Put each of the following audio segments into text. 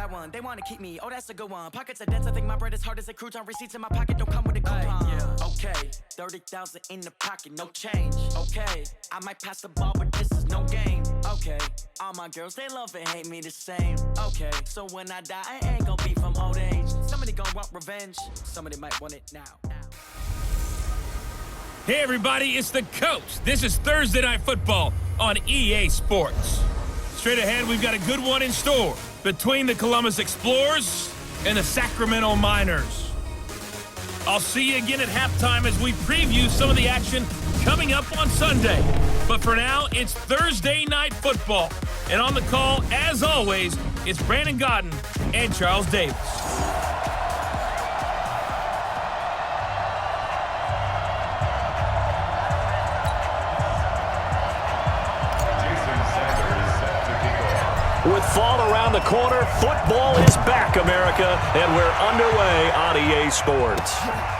that one. They want to keep me. Oh, that's a good one. Pockets are dense. I think my bread is hard as a crouton. Receipts in my pocket don't come with a coupon. Okay, 30,000 in the pocket, no change. Okay, I might pass the ball, but this is no game. Okay, all my girls, they love and hate me the same. Okay, so when I die, I ain't gonna be from old age. Somebody gonna want revenge. Somebody might want it now. Hey everybody, it's the Coach. This is Thursday Night Football on EA Sports. Straight ahead, we've got a good one in store between the Columbus Explorers and the Sacramento Miners. I'll see you again at halftime as we preview some of the action coming up on Sunday. But for now, it's Thursday Night Football. And on the call, as always, it's Brandon Godden and Charles Davis. With fall around the corner, football is back, America, and we're underway on EA Sports.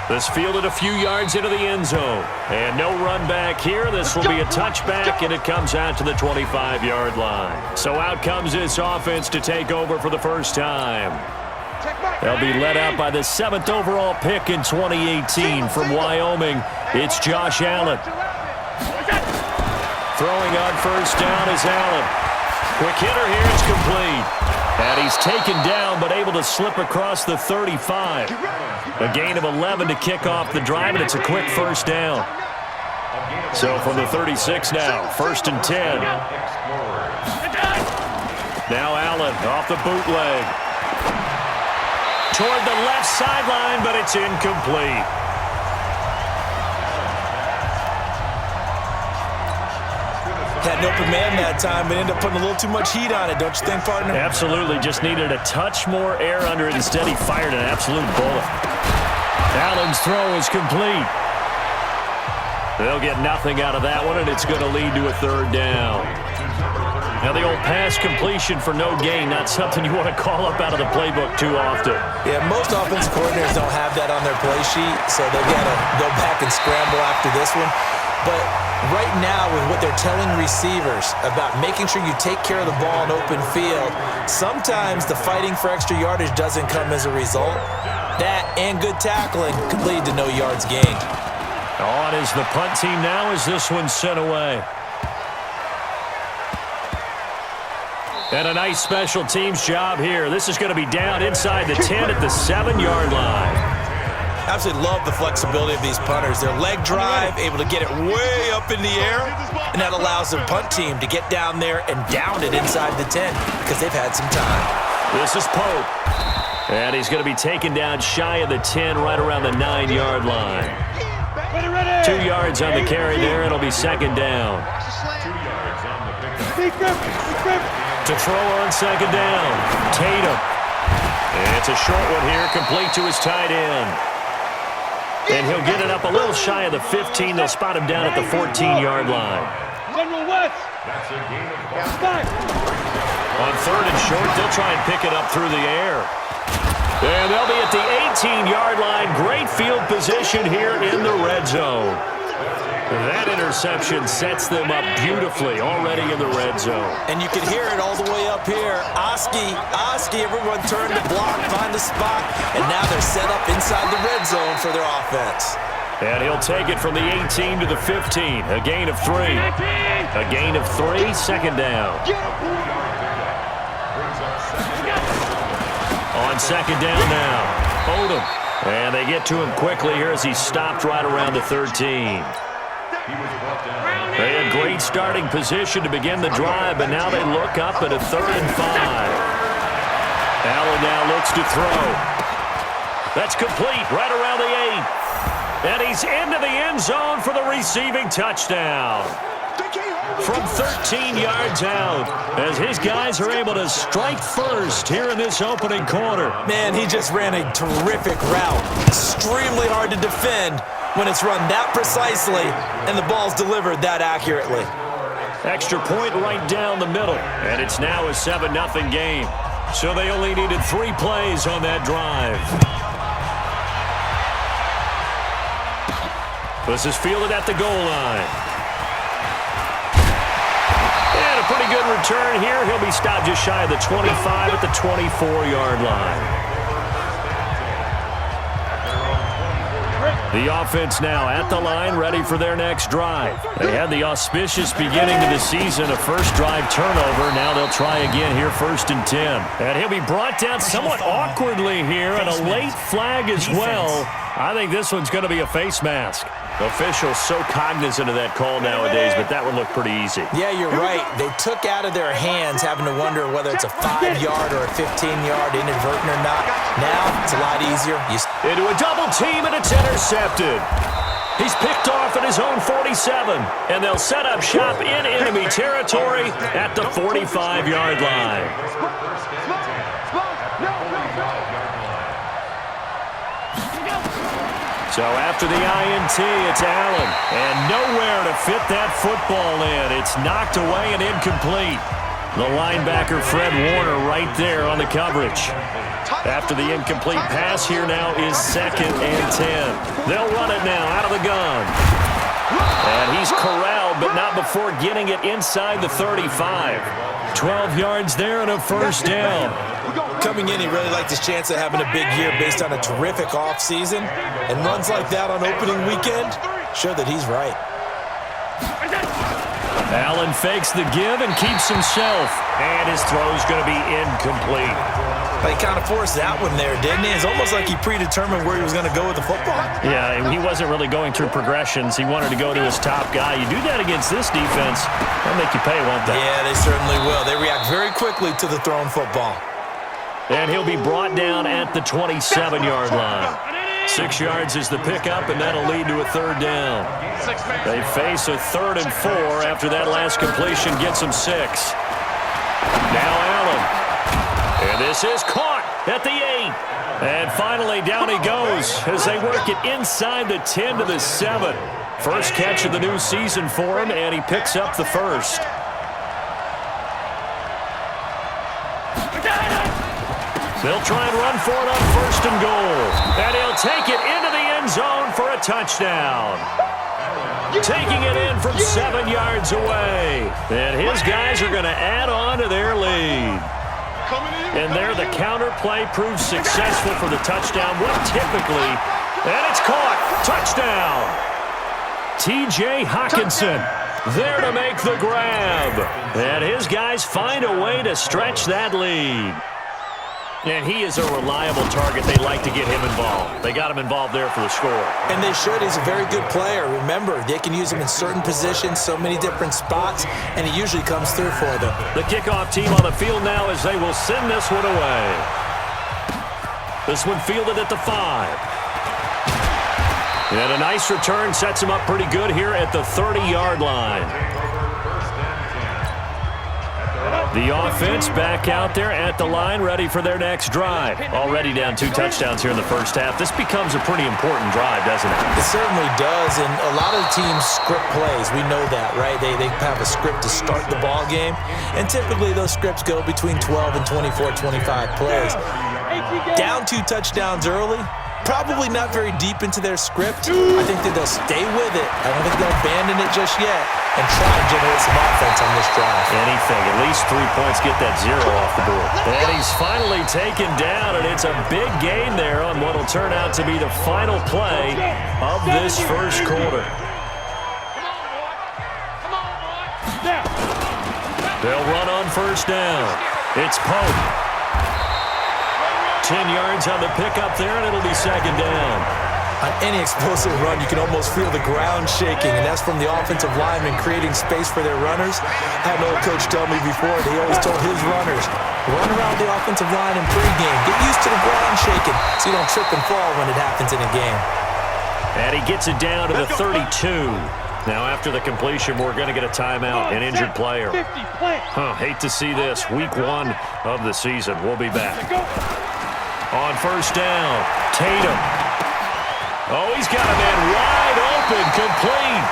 This fielded a few yards into the end zone, and no run back here. This will be a touchback, and it comes out to the 25-yard line. So out comes this offense to take over for the first time. They'll be led out by the 7th overall pick in 2018 from Wyoming. It's Josh Allen. Throwing on first down is Allen. Quick hitter here, it's complete. And he's taken down, but able to slip across the 35. A gain of 11 to kick off the drive, and it's a quick first down. So from the 36 now, 1st and 10. Now Allen off the bootleg. Toward the left sideline, but it's incomplete. Had an open man that time, but ended up putting a little too much heat on it, don't you think, partner? Absolutely. Just needed a touch more air under it. Instead, he fired an absolute bullet. Allen's throw is complete. They'll get nothing out of that one, and it's going to lead to a 3rd down. Now, the old pass completion for no gain, not something you want to call up out of the playbook too often. Yeah, most offensive coordinators don't have that on their play sheet, so they've got to go back and scramble after this one. But right now, with what they're telling receivers about making sure you take care of the ball in open field, sometimes the fighting for extra yardage doesn't come as a result. That and good tackling could lead to no yards gained. On is the punt team now as this one's sent away. And a nice special teams job here. This is going to be down inside the 10 at the 7-yard line. Absolutely love the flexibility of these punters. Their leg drive, able to get it way up in the air, and that allows their punt team to get down there and down it inside the 10 because they've had some time. This is Pope. And he's going to be taken down shy of the 10, right around the 9-yard line. 2 yards on the carry there. It'll be 2nd down. To throw on 2nd down, Tatum. It's a short one here, complete to his tight end. And he'll get it up a little shy of the 15. They'll spot him down at the 14-yard line. On 3rd and short, they'll try and pick it up through the air. And they'll be at the 18-yard line. Great field position here in the red zone. That interception sets them up beautifully already in the red zone. And you can hear it all the way up here. Oski, everyone turned to block, find a spot, and now they're set up inside the red zone for their offense. And he'll take it from the 18 to the 15. A gain of 3. A gain of 3, 2nd down. On 2nd down now, Odom. And they get to him quickly here as he's stopped right around the 13. They had great starting position to begin the drive, but now they look up at a 3rd and 5. Allen now looks to throw. That's complete right around the 8. And he's into the end zone for the receiving touchdown. From 13 yards out, as his guys are able to strike first here in this opening quarter. Man, he just ran a terrific route. Extremely hard to defend when it's run that precisely and the ball's delivered that accurately. Extra point right down the middle, and it's now a 7-0 game. So they only needed 3 plays on that drive. This is fielded at the goal line. And a a pretty good return here. He'll be stopped just shy of the 25 at the 24-yard line. The offense now at the line, ready for their next drive. They had the auspicious beginning to the season, a first drive turnover. Now they'll try again here, 1st and 10. And he'll be brought down somewhat awkwardly here, and a late flag as well. I think this one's going to be a face mask. Officials so cognizant of that call nowadays, but that would look pretty easy. Yeah, you're right. They took out of their hands having to wonder whether it's a 5-yard or a 15-yard inadvertent or not. Now, it's a lot easier. Into a double team, and it's intercepted. He's picked off at his own 47, and they'll set up shop in enemy territory at the 45-yard line. So after the INT, it's Allen. And nowhere to fit that football in. It's knocked away and incomplete. The linebacker, Fred Warner, right there on the coverage. After the incomplete pass, here now is 2nd and 10. They'll run it now out of the gun. And he's corralled, but not before getting it inside the 35. 12 yards there and a first down. Coming in, he really liked his chance of having a big year based on a terrific offseason. And runs like that on opening weekend, sure that he's right. Allen fakes the give and keeps himself. And his throw's going to be incomplete. But he kind of forced that one there, didn't he? It's almost like he predetermined where he was going to go with the football. Yeah, he wasn't really going through progressions. He wanted to go to his top guy. You do that against this defense, they'll make you pay, won't they? Yeah, they certainly will. They react very quickly to the thrown football. And he'll be brought down at the 27-yard line. 6 yards is the pickup, and that'll lead to a 3rd down. They face a 3rd and 4 after that last completion gets them 6. Now Allen. And this is caught at the 8. And finally down he goes as they work it inside the 10 to the 7. First catch of the new season for him, and he picks up the first. They'll try and run for it on 1st and goal. And he'll take it into the end zone for a touchdown. Taking it in from 7 yards away. And his guys are going to add on to their lead. And there the counter play proves successful for the touchdown. What typically, and it's caught. Touchdown. T.J. Hockenson there to make the grab. And his guys find a way to stretch that lead. And he is a reliable target. They like to get him involved. They got him involved there for the score. And they should. He's a very good player. Remember, they can use him in certain positions, so many different spots, and he usually comes through for them. The kickoff team on the field now as they will send this one away. This one fielded at the 5. And a nice return sets him up pretty good here at the 30-yard line. The offense back out there at the line, ready for their next drive. Already down 2 touchdowns here in the first half. This becomes a pretty important drive, doesn't it? It certainly does, and a lot of teams script plays. We know that, right? They have a script to start the ball game, and typically those scripts go between 12 and 24, 25 plays. Down 2 touchdowns early, probably not very deep into their script. I think that they'll stay with it. I don't think they'll abandon it just yet and try and generate some offense on this drive. Anything. At least 3 points, get that 0 off the board. And he's finally taken down, and it's a big gain there on what will turn out to be the final play of this first quarter. They'll run on 1st down. It's Pope. 10 yards on the pickup there, and it'll be 2nd down. On any explosive run, you can almost feel the ground shaking, and that's from the offensive linemen creating space for their runners. I had an old coach tell me before, he always told his runners, run around the offensive line in pregame. Get used to the ground shaking so you don't trip and fall when it happens in a game. And he gets it down to the 32. Now, after the completion, we're going to get a timeout, an injured player. Hate to see this. Week 1 of the season. We'll be back. On 1st down, Tatum. Oh, he's got a man wide open, complete.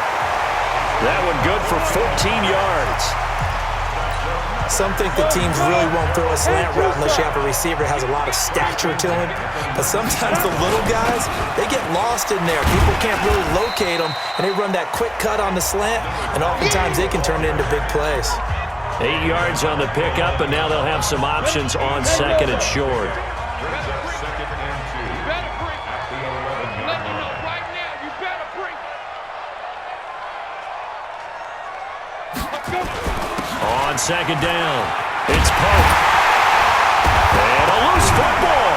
That one good for 14 yards. Some think the teams really won't throw a slant route unless you have a receiver that has a lot of stature to him. But sometimes the little guys, they get lost in there. People can't really locate them, and they run that quick cut on the slant, and oftentimes they can turn it into big plays. 8 yards on the pickup, and now they'll have some options on second and short. On second down, it's Pope. And a loose football.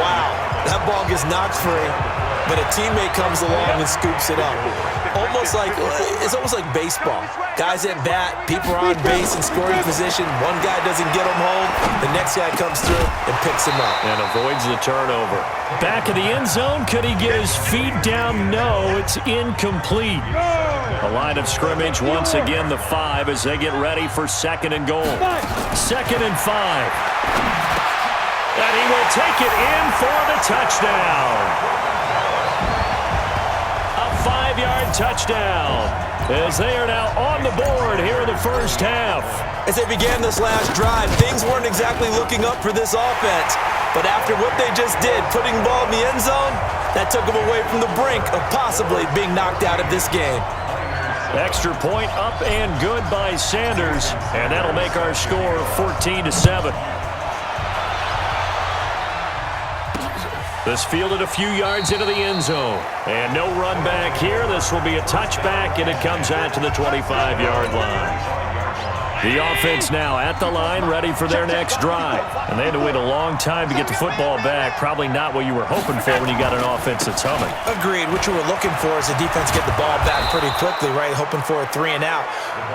Wow, that ball gets knocked free, but a teammate comes along and scoops it up. It's almost like baseball. Guys at bat, people are on base in scoring position. One guy doesn't get him home. The next guy comes through and picks him up. And avoids the turnover. Back in the end zone. Could he get his feet down? No, it's incomplete. A line of scrimmage once again, the 5 as they get ready for second and goal. 2nd and 5. And he will take it in for the touchdown. 5-yard touchdown as they are now on the board here in the first half. As they began this last drive, things weren't exactly looking up for this offense. But after what they just did, putting the ball in the end zone, that took them away from the brink of possibly being knocked out of this game. Extra point up and good by Sanders, and that'll make our score 14-7. This fielded a few yards into the end zone. And no run back here. This will be a touchback, and it comes out to the 25-yard line. The offense now at the line, ready for their next drive. And they had to wait a long time to get the football back. Probably not what you were hoping for when you got an offense that's humming. Agreed. What you were looking for is the defense get the ball back pretty quickly, right? Hoping for a 3 and out.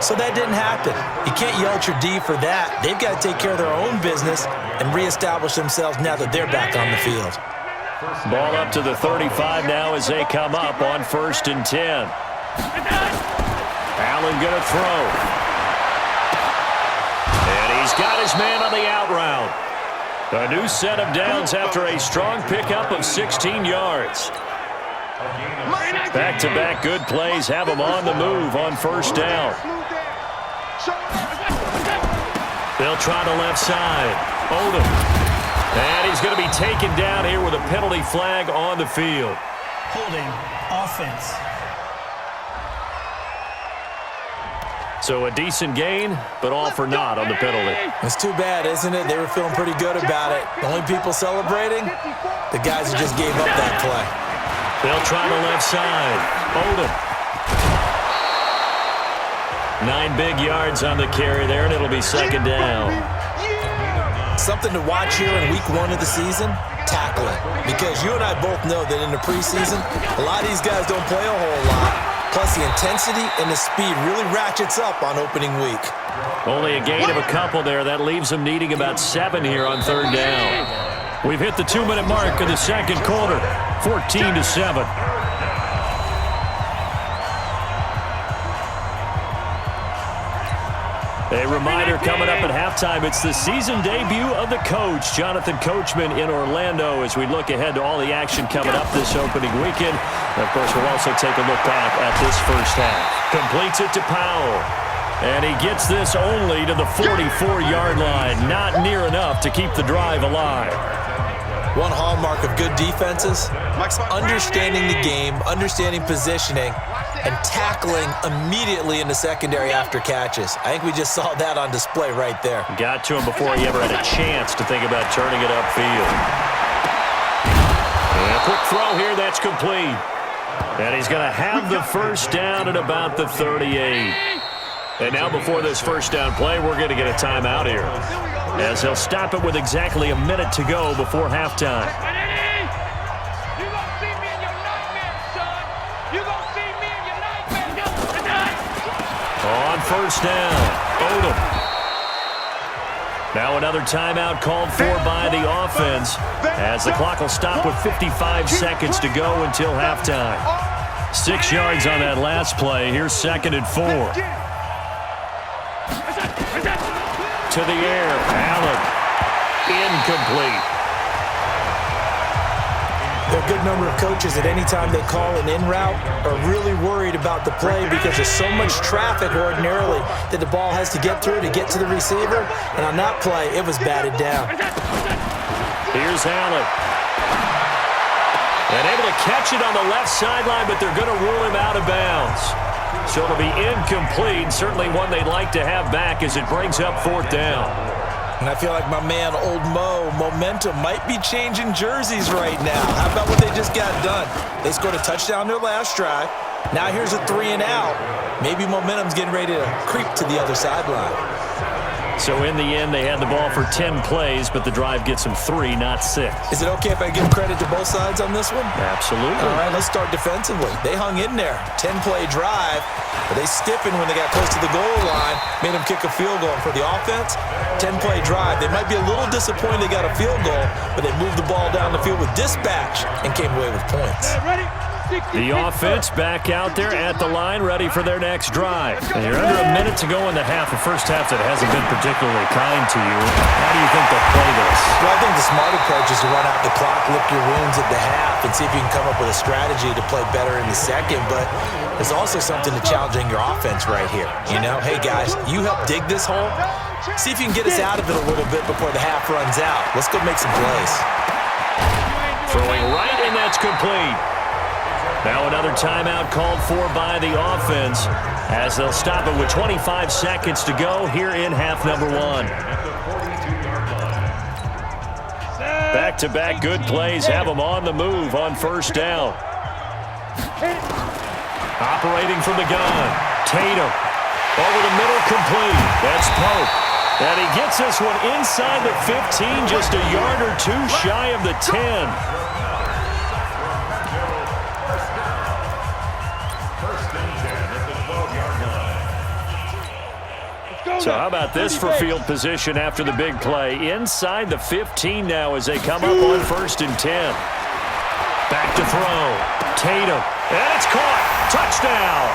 So that didn't happen. You can't yell at your D for that. They've got to take care of their own business and reestablish themselves now that they're back on the field. Ball up to the 35 now as they come up on 1st and 10. Allen going to throw. And he's got his man on the out route. A new set of downs after a strong pickup of 16 yards. Back-to-back good plays have him on the move on 1st down. They'll try the left side. Odom. And he's going to be taken down here with a penalty flag on the field. Holding offense. So a decent gain, but all for naught on the penalty. It's too bad, isn't it? They were feeling pretty good about it. The only people celebrating, the guys who just gave up that play. They'll try the left side. Odom. 9 big yards on the carry there, and it'll be 2nd down. Something to watch here in week 1 of the season, tackling. Because you and I both know that in the preseason, a lot of these guys don't play a whole lot. Plus, the intensity and the speed really ratchets up on opening week. Only a gain of a couple there. That leaves them needing about 7 here on 3rd down. We've hit the 2-minute mark of the second quarter, 14-7. A reminder coming up at halftime, it's the season debut of the coach, Jonathan Coachman in Orlando, as we look ahead to all the action coming up this opening weekend. And of course, we'll also take a look back at this first half. Completes it to Powell. And he gets this only to the 44-yard line. Not near enough to keep the drive alive. One hallmark of good defenses, understanding the game, understanding positioning, and tackling immediately in the secondary after catches. I think we just saw that on display right there. Got to him before he ever had a chance to think about turning it upfield. And a quick throw here, that's complete. And he's going to have the first down at about the 38. And now before this first down play, we're going to get a timeout here, as they'll stop it with exactly a minute to go before halftime. On 1st down, Odom. Now another timeout called for by the offense, as the clock will stop with 55 seconds to go until halftime. 6 yards on that last play. Here's 2nd and 4. To the air, Allen. Incomplete. There are a good number of coaches at any time they call an in route are really worried about the play because there's so much traffic ordinarily that the ball has to get through to get to the receiver. And on that play, it was batted down. Here's Allen. And able to catch it on the left sideline, but they're going to rule him out of bounds. So it'll be incomplete, certainly one they'd like to have back as it brings up 4th down. And I feel like my man, Old Mo, momentum might be changing jerseys right now. How about what they just got done? They scored a touchdown their last drive. Now here's a 3 and out. Maybe momentum's getting ready to creep to the other sideline. So in the end, they had the ball for 10 plays, but the drive gets them 3, not 6. Is it okay if I give credit to both sides on this one? Absolutely. All right, let's start defensively. They hung in there. 10-play drive, but they stiffened when they got close to the goal line, made them kick a field goal. And for the offense, 10-play drive. They might be a little disappointed they got a field goal, but they moved the ball down the field with dispatch and came away with points. The offense back out there at the line, ready for their next drive. And you're under a minute to go in the half, a first half that hasn't been particularly kind to you. How do you think they'll play this? Well, I think the smart approach is to run out the clock, lick your wounds at the half, and see if you can come up with a strategy to play better in the second. But there's also something to challenging your offense right here. You know, hey, guys, you help dig this hole. See if you can get us out of it a little bit before the half runs out. Let's go make some plays. Throwing right, and that's complete. Now another timeout called for by the offense as they'll stop it with 25 seconds to go here in half number 1. Back-to-back good plays have them on the move on first down. Operating from the gun, Tatum. Over the middle, complete. That's Pope. And he gets this one inside the 15, just a yard or two shy of the 10. So how about this for field position after the big play? Inside the 15 now as they come up on 1st and 10. Back to throw. Tatum. And it's caught. Touchdown.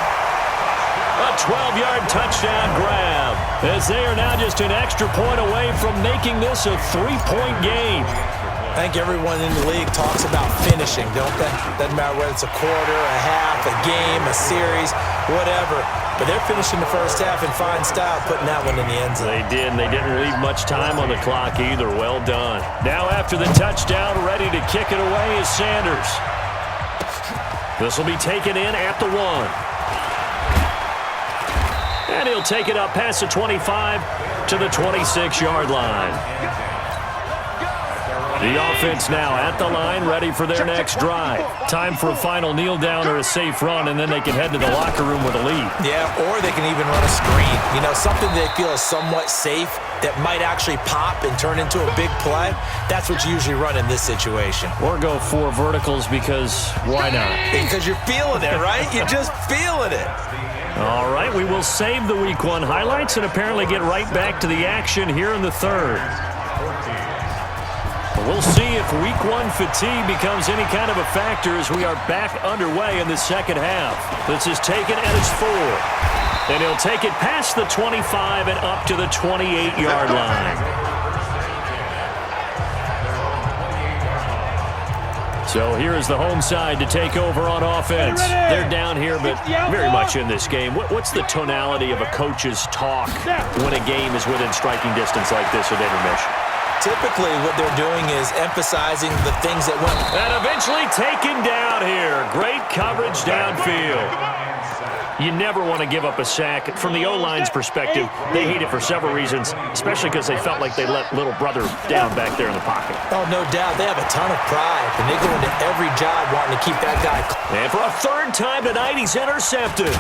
A 12-yard touchdown grab as they are now just an extra point away from making this a 3-point game. I think everyone in the league talks about finishing, don't they? Doesn't matter whether it's a quarter, a half, a game, a series, whatever. But they're finishing the first half in fine style, putting that one in the end zone. They did, and they didn't leave much time on the clock either. Well done. Now after the touchdown, ready to kick it away is Sanders. This will be taken in at the 1. And he'll take it up past the 25 to the 26-yard line. The offense now at the line, ready for their next drive. Time for a final kneel down or a safe run, and then they can head to the locker room with a lead. Yeah, or they can even run a screen. You know, something they feel is somewhat safe that might actually pop and turn into a big play. That's what you usually run in this situation. Or go 4 verticals because why not? Because you're feeling it, right? You're just feeling it. All right, we will save the Week 1 highlights and apparently get right back to the action here in the 3rd. We'll see if Week 1 fatigue becomes any kind of a factor as we are back underway in the second half. This is taken at his 4. And he'll take it past the 25 and up to the 28-yard line. So here is the home side to take over on offense. They're down here, but very much in this game. What's the tonality of a coach's talk when a game is within striking distance like this at intermission? Typically, what they're doing is emphasizing the things that went. And eventually taken down here. Great coverage downfield. You never want to give up a sack. From the O-line's perspective, they hate it for several reasons, especially because they felt like they let little brother down back there in the pocket. Oh, no doubt. They have a ton of pride, and they go into every job wanting to keep that guy. And for a 3rd time tonight, he's intercepted.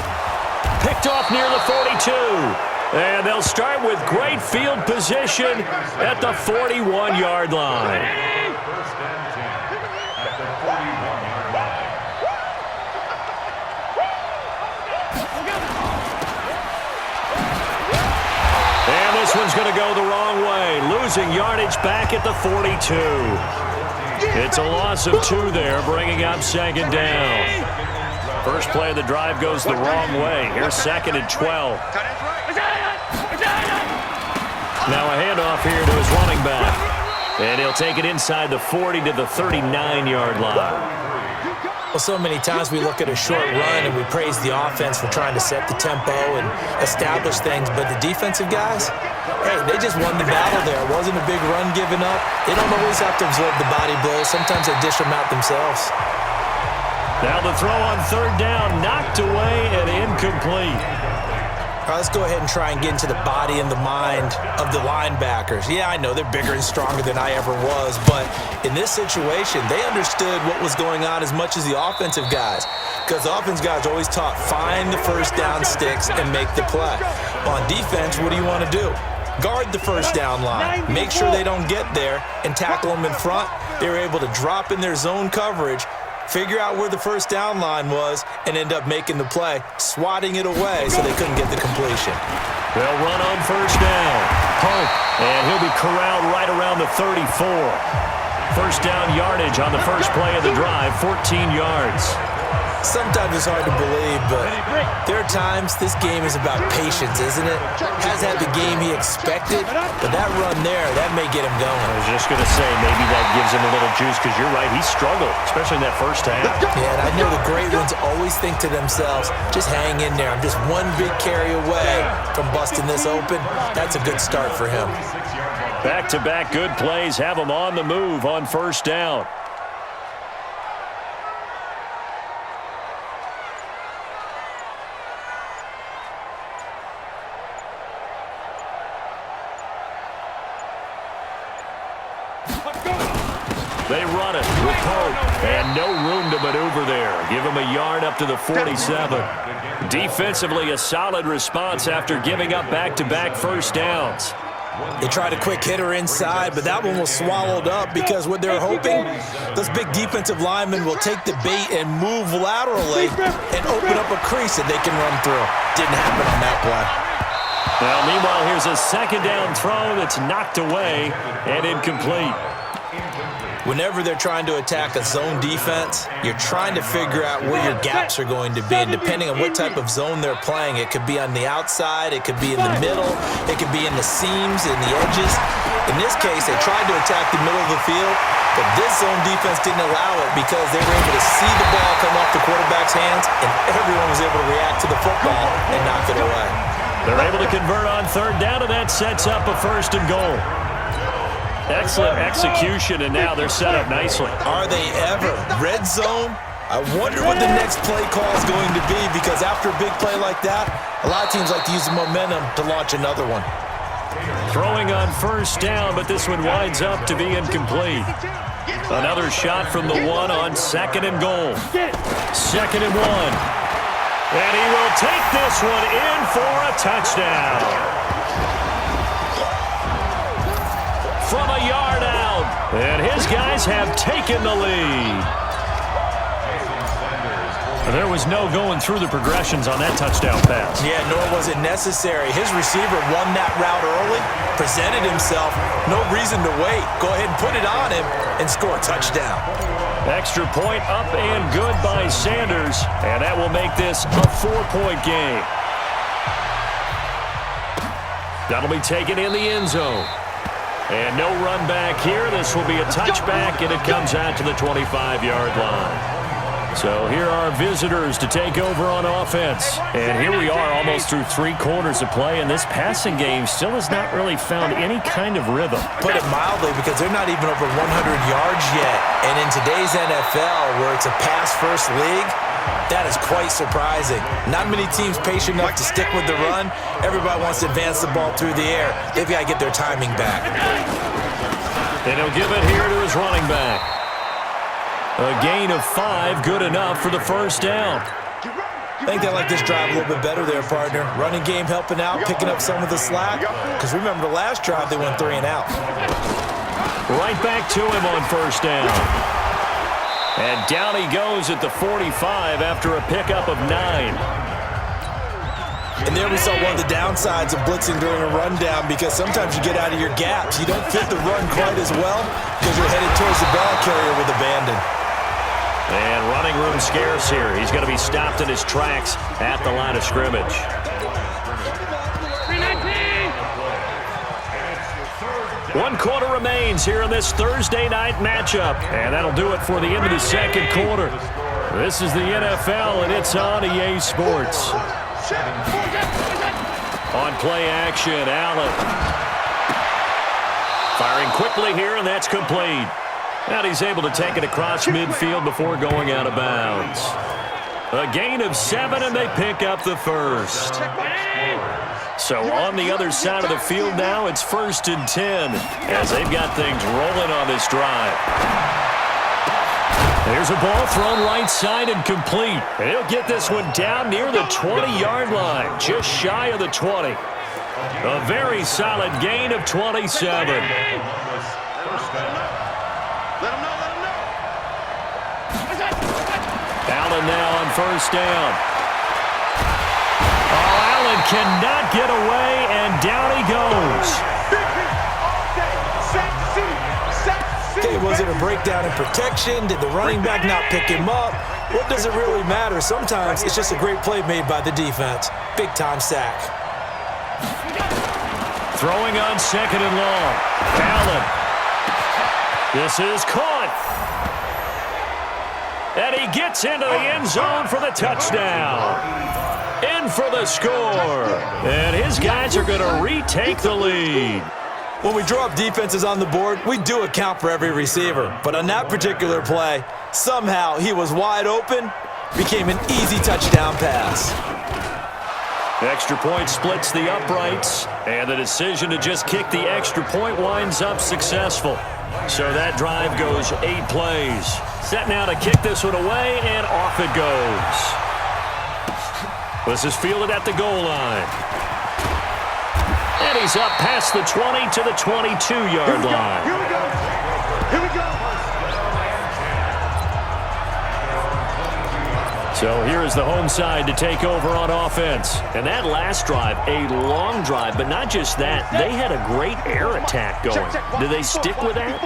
Picked off near the 42. And they'll start with great field position at the 41-yard line. And this one's going to go the wrong way, losing yardage back at the 42. It's a loss of 2 there, bringing up 2nd down. First play of the drive goes the wrong way. Here's 2nd and 12. Now a handoff here to his running back. And he'll take it inside the 40 to the 39-yard line. Well, so many times we look at a short run and we praise the offense for trying to set the tempo and establish things, but the defensive guys, hey, they just won the battle there. It wasn't a big run given up. They don't always have to absorb the body blows. Sometimes they dish them out themselves. Now the throw on third down, knocked away and incomplete. All right, let's go ahead and try and get into the body and the mind of the linebackers. Yeah, I know they're bigger and stronger than I ever was, but in this situation, they understood what was going on as much as the offensive guys, because the offensive guys are always taught, find the first down sticks and make the play. On defense, what do you want to do? Guard the first down line. Make sure they don't get there and tackle them in front. They were able to drop in their zone coverage, figure out where the first down line was, and end up making the play, swatting it away so they couldn't get the completion. They'll run on first down. Pope, and he'll be corralled right around the 34. First down yardage on the first play of the drive, 14 yards. Sometimes it's hard to believe, but there are times this game is about patience, isn't it? Has had the game he expected, but that run there, that may get him going. I was just going to say, maybe that gives him a little juice, because you're right, he struggled, especially in that first half. Yeah, and I know the great ones always think to themselves, just hang in there. I'm just one big carry away from busting this open. That's a good start for him. Back-to-back good plays have him on the move on first down. They run it with Pope, and no room to maneuver there. Give him a yard up to the 47. Defensively, a solid response after giving up back-to-back first downs. They tried a quick hitter inside, but that one was swallowed up because what they're hoping, those big defensive linemen will take the bait and move laterally and open up a crease that they can run through. Didn't happen on that play. Well, meanwhile, here's a second down throw that's knocked away and incomplete. Whenever they're trying to attack a zone defense, you're trying to figure out where your gaps are going to be. And depending on what type of zone they're playing, it could be on the outside, it could be in the middle, it could be in the seams and the edges. In this case, they tried to attack the middle of the field, but this zone defense didn't allow it because they were able to see the ball come off the quarterback's hands, and everyone was able to react to the football and knock it away. They're able to convert on third down, and that sets up a first and goal. Excellent execution, and now they're set up nicely. Are they ever? Red zone? I wonder what the next play call is going to be, because after a big play like that, a lot of teams like to use the momentum to launch another one. Throwing on first down, but this one winds up to be incomplete. Another shot from the one on second and goal. Second and one. And he will take this one in for a touchdown. From a yard out, and his guys have taken the lead. There was no going through the progressions on that touchdown pass. Yeah, nor was it necessary. His receiver won that route early, presented himself, no reason to wait. Go ahead and put it on him and score a touchdown. Extra point up and good by Sanders, and that will make this a 4-point game. That'll be taken in the end zone. And no run back here. This will be a touchback, and it comes out to the 25-yard line. So here are visitors to take over on offense. And here we are almost through 3 quarters of play, and this passing game still has not really found any kind of rhythm. Put it mildly, because they're not even over 100 yards yet. And in today's NFL, where it's a pass-first league, that is quite surprising. Not many teams patient enough to stick with the run. Everybody wants to advance the ball through the air. They've got to get their timing back. And he'll give it here to his running back. A gain of 5, good enough for the first down. I think they like this drive a little bit better there, partner. Running game helping out, picking up some of the slack. Because remember, the last drive they went 3 and out. Right back to him on first down. And down he goes at the 45 after a pickup of 9. And there we saw one of the downsides of blitzing during a rundown, because sometimes you get out of your gaps. You don't fit the run quite as well because you're headed towards the ball carrier with abandon. And running room scarce here. He's going to be stopped in his tracks at the line of scrimmage. One quarter remains here in this Thursday night matchup. And that'll do it for the end of the second quarter. This is the NFL, and it's on EA Sports. On play action, Allen. Firing quickly here, and that's complete. And he's able to take it across midfield before going out of bounds. A gain of 7, and they pick up the first. So on the other side of the field now, it's 1st and 10 as they've got things rolling on this drive. There's a ball thrown right side and complete. And he'll get this one down near the 20-yard line, just shy of the 20. A very solid gain of 27. Allen now on 1st down. Oh, Allen cannot get away, and down he goes. Okay, was it a breakdown in protection? Did the running back not pick him up? What does it really matter? Sometimes it's just a great play made by the defense. Big-time sack. Throwing on 2nd and long. Allen. This is caught. And he gets into the end zone for the touchdown. In for the score. And his guys are going to retake the lead. When we draw up defenses on the board, we do account for every receiver. But on that particular play, somehow he was wide open, became an easy touchdown pass. The extra point splits the uprights, and the decision to just kick the extra point winds up successful. So that drive goes 8 plays. Set now to kick this one away, and off it goes. This is fielded at the goal line. And he's up past the 20 to the 22-yard line. Here we go. Here we go. So here is the home side to take over on offense. And that last drive, a long drive, but not just that. They had a great air attack going. Did they stick with that?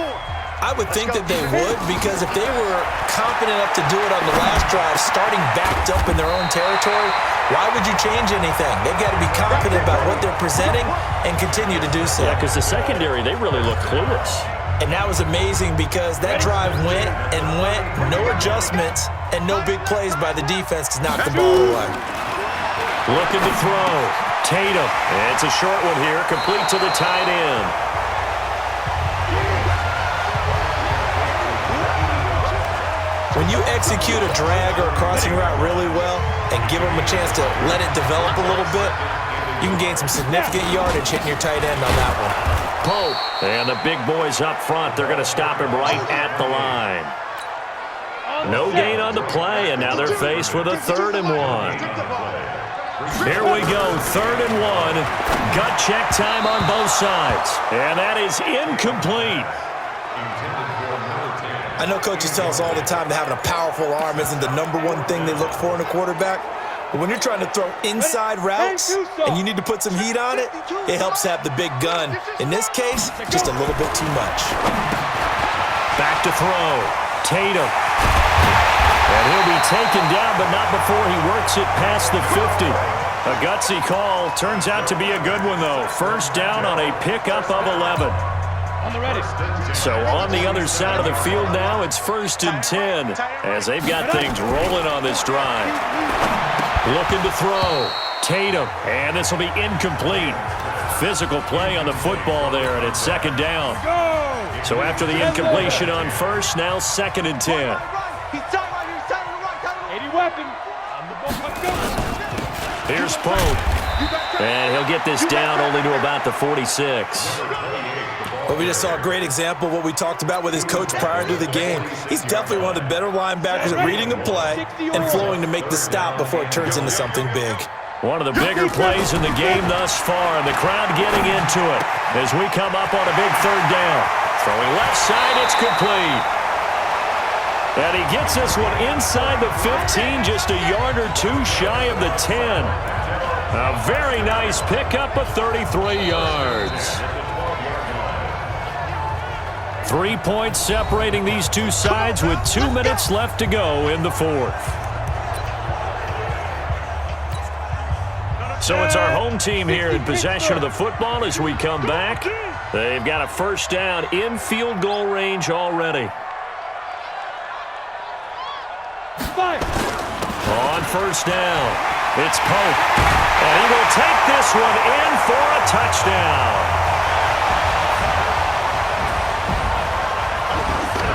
I would think that they would, because if they were confident enough to do it on the last drive, starting backed up in their own territory, why would you change anything? They've got to be confident about what they're presenting and continue to do so. Yeah, because the secondary, they really look clueless. And that was amazing because that drive went and went, no adjustments, and no big plays by the defense to knock the ball away. Looking to throw. Tatum. It's a short one here, complete to the tight end. When you execute a drag or a crossing route really well and give them a chance to let it develop a little bit, you can gain some significant yardage hitting your tight end on that one. Pope. And the big boys up front, they're going to stop him right at the line. No gain on the play, and now they're faced with a 3rd and 1. Here we go, 3rd and 1. Gut check time on both sides. And that is incomplete. I know coaches tell us all the time that having a powerful arm isn't the #1 thing they look for in a quarterback. But when you're trying to throw inside routes and you need to put some heat on it, it helps have the big gun. In this case, just a little bit too much. Back to throw. Tatum. And he'll be taken down, but not before he works it past the 50. A gutsy call. Turns out to be a good one, though. 1st down on a pickup of 11. So on the other side of the field now, it's 1st and 10 as they've got things rolling on this drive. Looking to throw. Tatum. And this will be incomplete. Physical play on the football there, and it's 2nd down. So after the incompletion on 1st, now 2nd and 10. Here's Pope. And he'll get this down only to about the 46. But we just saw a great example of what we talked about with his coach prior to the game. He's definitely one of the better linebackers at reading a play and flowing to make the stop before it turns into something big. One of the bigger plays in the game thus far, and the crowd getting into it as we come up on a big 3rd down. Throwing left side, it's complete. And he gets this one inside the 15, just a yard or two shy of the 10. A very nice pickup of 33 yards. 3 points separating these two sides with 2 minutes left to go in the 4th. So it's our home team here in possession of the football as we come back. They've got a 1st down in field goal range already. On 1st down, it's Pope. And he will take this one in for a touchdown.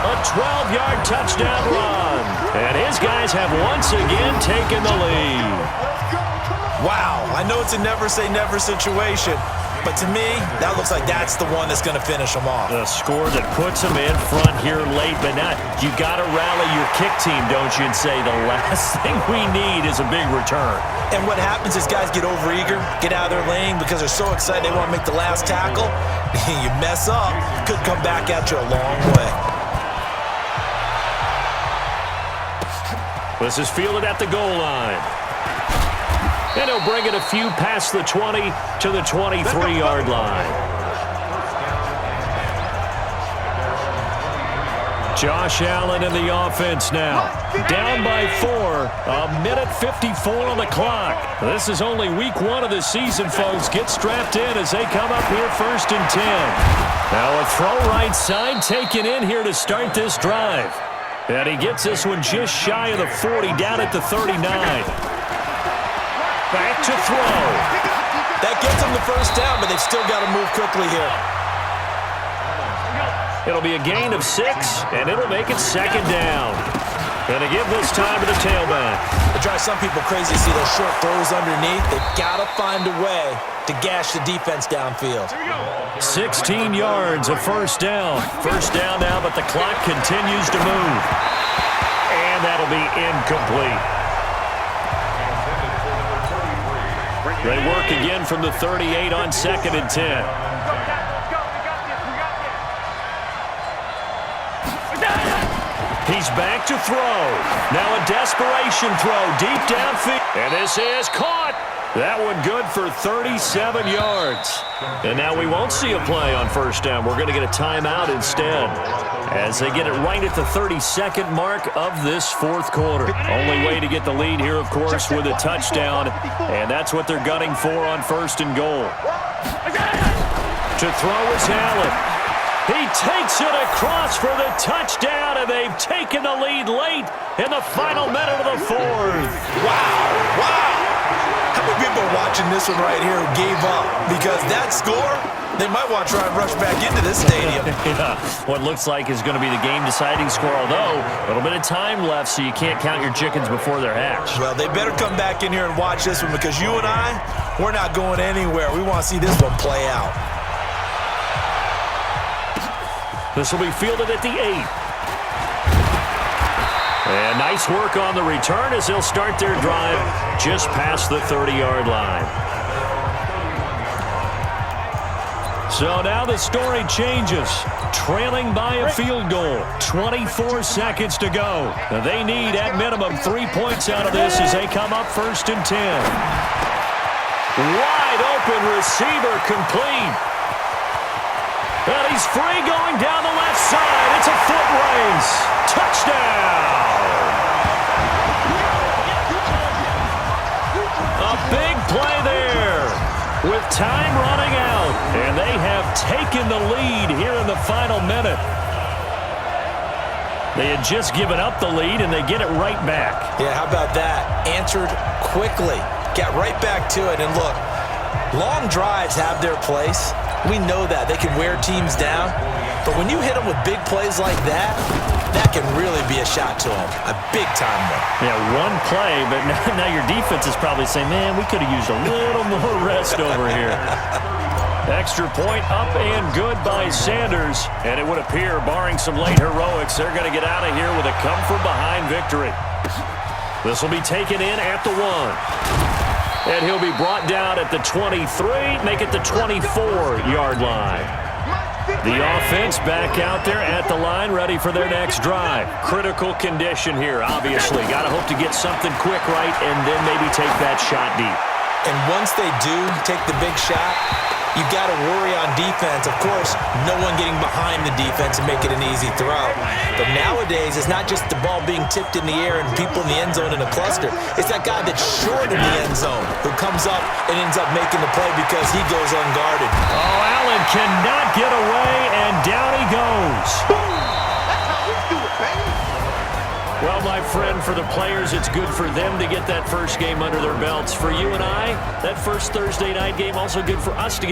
A 12-yard touchdown run. And his guys have once again taken the lead. Wow, I know it's a never-say-never situation, but to me, that looks like that's the one that's going to finish them off. A score that puts them in front here late, but not. You got to rally your kick team, don't you, and say the last thing we need is a big return. And what happens is guys get overeager, get out of their lane because they're so excited they want to make the last tackle. You mess up, could come back at you a long way. This is fielded at the goal line. And he'll bring it a few past the 20 to the 23-yard line. Josh Allen in the offense now. Down by 4. A minute 54 on the clock. This is only week 1 of the season, folks. Get strapped in as they come up here 1st and 10. Now a throw right side taken in here to start this drive. And he gets this one just shy of the 40, down at the 39. Back to throw. That gets them the first down, but they've still got to move quickly here. It'll be a gain of 6, and it'll make it 2nd down. And to give this time to the tailback. It drives some people crazy to see those short throws underneath. They've got to find a way to gash the defense downfield. 16 yards, a first down. First down now, but the clock continues to move. And that'll be incomplete. They work again from the 38 on 2nd and 10. He's back to throw. Now a desperation throw deep downfield. And this is caught. That one good for 37 yards. And now we won't see a play on first down. We're going to get a timeout instead as they get it right at the 32nd mark of this 4th quarter. Only way to get the lead here, of course, with a touchdown. And that's what they're gunning for on 1st and goal. To throw is Allen. He takes it across for the touchdown, and they've taken the lead late in the final minute of the 4th. Wow, wow. How many people are watching this one right here who gave up? Because that score, they might want to try and rush back into this stadium. Yeah, what looks like is going to be the game-deciding score, although a little bit of time left, so you can't count your chickens before they're hatched. Well, they better come back in here and watch this one because you and I, we're not going anywhere. We want to see this one play out. This will be fielded at the 8. And nice work on the return as they'll start their drive just past the 30-yard line. So now the story changes. Trailing by a field goal. 24 seconds to go. They need, at minimum, 3 points out of this as they come up 1st and 10. Wide open receiver complete. And he's free going down the left side. It's a foot race. Touchdown. A big play there with time running out. And they have taken the lead here in the final minute. They had just given up the lead, and they get it right back. Yeah, how about that? Answered quickly. Got right back to it. And look, long drives have their place. We know that. They can wear teams down. But when you hit them with big plays like that, that can really be a shot to them. A big-time one. Yeah, one play, but now your defense is probably saying, man, we could have used a little more rest over here. Extra point up and good by Sanders. And it would appear, barring some late heroics, they're going to get out of here with a come-from-behind victory. This will be taken in at the 1. And he'll be brought down at the 23, make it the 24-yard line. The offense back out there at the line, ready for their next drive. Critical condition here, obviously. Got to hope to get something quick right and then maybe take that shot deep. And once they do take the big shot, you've got to worry on defense. Of course, no one getting behind the defense and make it an easy throw. But nowadays, it's not just the ball being tipped in the air and people in the end zone in a cluster. It's that guy that's short in the end zone who comes up and ends up making the play because he goes unguarded. Oh, Allen cannot get away, and down he goes. That's how we do it, baby. Well, my friend, for the players, it's good for them to get that first game under their belts. For you and I, that first Thursday night game also good for us to get